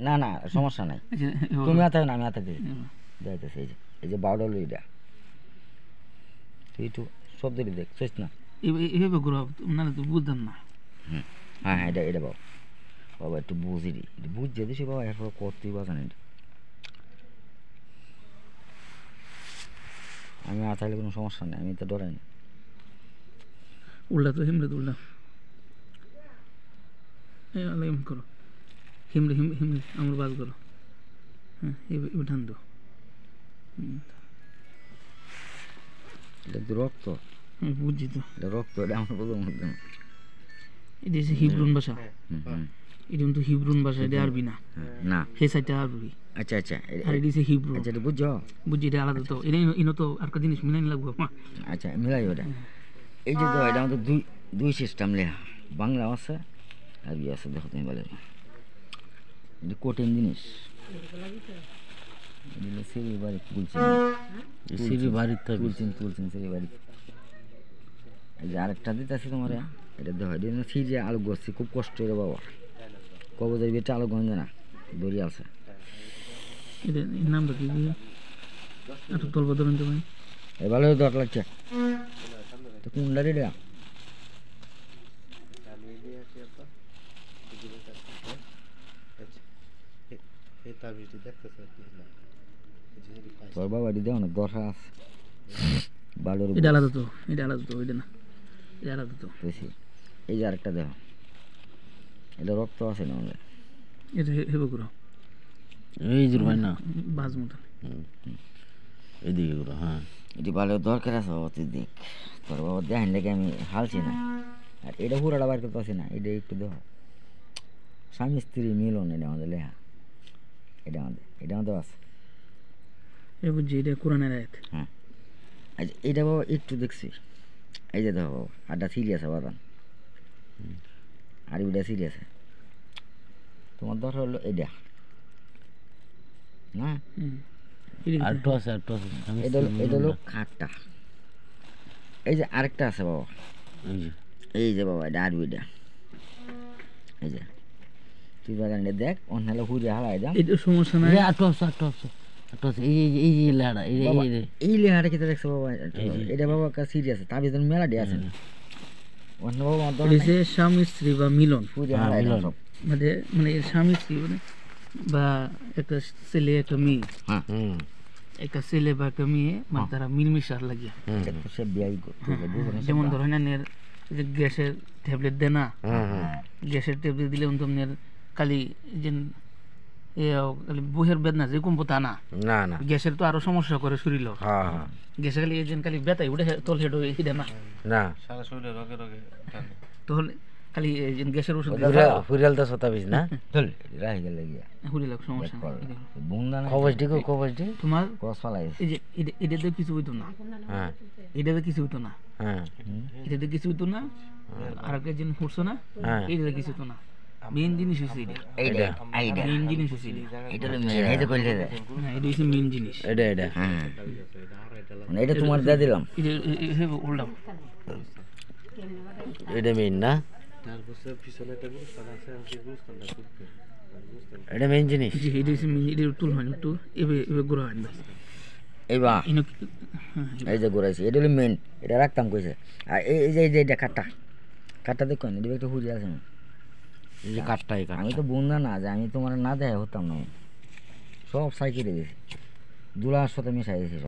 না না সমস্যা নাই, তুমি হাতে না আমি হাতে দিই যাইতেছে। এই যে বাউডা হলো এটা, তুই একটু শব্দ দেখ শেষ না এইভাবে ঘুরাও না তো বুঝতাম না। হ্যাঁ হ্যাঁ এটা এটা বাবা বাবা একটু বুঝি রে, এটা বুঝছে দিছি বাবা, এরপর করতেই বাজান এটা। আমি আর থাকলে কোনো সমস্যা নেই, আমি তো ডরাই না। উল্টা তো হিমলে তো উল্টা এম করো, হিমলে হিমলে আমার বাদ করো। হ্যাঁ এবার ঠান দো, এটা তো রক্ত, বুঝছি তো এটা রক্ত, এটা আমার বোঝার মধ্যে না। এটা হচ্ছে হিব্রুন ভাষা, এটা কিন্তু হিব্রুন ভাষা, এটা আরবি না। না হে সাইডটা আরবি। আচ্ছা আচ্ছা আর এটা হচ্ছে হিব্রু। আচ্ছা এটা বুঝছো? বুঝছি, এটা আলাদা তো, এটা ইনো তো আর একটা জিনিস মিলাই লাগবো। আচ্ছা মিলাই ওটা। এই যে তো এটা আমাদের দুই সিস্টেম লেখা, বাংলা আছে আরবি আছে, দেখো তুমি বলে এটা কঠিন জিনিস। সিঁড়ি বাড়ি তুলছেন, সিঁড়ি বাড়ি তুলছেন তুলছেন সিঁড়ি বাড়ি। এই যে আরেকটা দিতে আছে তোমার, এটা দেখো এটা সিঁড়ি আলু গড়ছি, খুব কষ্ট রে বাবা, কবে যাই বেটা আলু গঞ্জে না দড়ি আছে। এটা নামটা কি দিয়ে একটু তলবা ধরেন তো ভাই, এই ভালো দর লাগছে তো কোনটা রে এটা? তোর বাবা এটি দেখো না দশা আছে বালুর, এটা আলাদা তো, এটা আলাদা তো, ওইটা না, এটা আলাদা তো। বেশি। এই যে আরেকটা দেখো, এটা রক্ত আছে না আমাদের, এটা হেবে করো এই যে ভাই না বাজ মতন এদিকে করো। হ্যাঁ এটি ভালো দরকার আছে বাবা, তুই দেখ তোর বাবা দেখেন দেখে আমি হালছি না। আর এটা পুরোটা বার করতে পারছি না, এটা একটু দেখো, স্বামী স্ত্রী মিলন, এটা আমাদের লেখা, এটা আমাদের আছে। এ বুঝছি, এটা কোরআনের আয়াত। হ্যাঁ আচ্ছা এটা বাবা একটু দেখছি, এই যে দেখো বাবা আরটা সিরিয়াস আছে বাদান, আর ওইটা সিরিয়াস আছে। তোমার দরকার হলো এটা না, আর তো আছে আর তো আছে। এটা হলো খাটটা। এই যে আরেকটা আছে বাবা, এই যে বাবা এটা আরবিটা, এই যে তুই বাগান দেখ অন্য হুড়ে হারাই দাম, এটা সমস্যা নাই। আর তো আছে আর তো আছে আর তো আছে। এই যে লেহাটা এই লেহাটা খেতে দেখছো বাবা, এটা বাবা সিরিয়াস, তার ভিতরে মেলাডি আছে অন্য বাবা এটা স্বামী স্ত্রী বা মিলন, হুড়ে হারাই দাম সব, মানে মানে স্বামী স্ত্রী মানে বা একটা ছেলে একটা মেয়ে, হ্যাঁ একটা ছেলে বা একটা মেয়ে, মানে তারা মিলমিশার লাগিয়া। সে বিয়াই যেমন ধরেন এর যে গ্যাসের ট্যাবলেট দেয় না, গ্যাসের ট্যাবলেট দিলে তোমার খালি যে খালি বুহের বেদনা যে কমবো তা না, না না গ্যাসের তো আরো সমস্যা করে শরীর, হ্যাঁ গ্যাসে খালি এই যে খালি ব্যথাই উঠে তোল হেড হিডে না, না তাহলে খালি এই যে গ্যাসের ওষুধ ফুরিয়াল তো সতাবিস না চল রাহি গেল গিয়া হুড়ি লাগ সমস্যা নেই। বুন্দা না খবর দিকো খবর দি তোমার ক্রস ফালাই এই যে এটাতে কিছু হইতো না, হ্যাঁ এটাতে কিছু হইতো না, হ্যাঁ এটাতে কিছু হইতো না, আর একটা জিনিস ফুটছো না, হ্যাঁ এটাতে কিছু হতো না। মেইন জিনিস হচ্ছে এটা, এইটা মেইন জিনিস হচ্ছে এটা হলো মেন, এই যে কইলে দে হ্যাঁ, এটা হচ্ছে মেইন জিনিস। এটা হ্যাঁ মানে এটা তোমার দিয়ে দিলাম, এটা উল্টাও, এটা মেইন না, এটা মেইন জিনিস। জি এটা হচ্ছে মেইন, এটা টুল হয় একটু এবে এবে গোড়া হয় না এইবা ইনো। এই যে ঘুরাইছি এটা হলো মেন, এটা রাখতাম কইছে। আর এই যে এটা কাঠটা দেখো না, এটা একটা হুড়ি আছে না, এই যে কাঠটাই আমি তো বুন্দা না যে আমি তোমার না দেয় হতাম না, সব সাইকেলে দিয়েছি দুলার সাথে মিশাই দিয়েছি।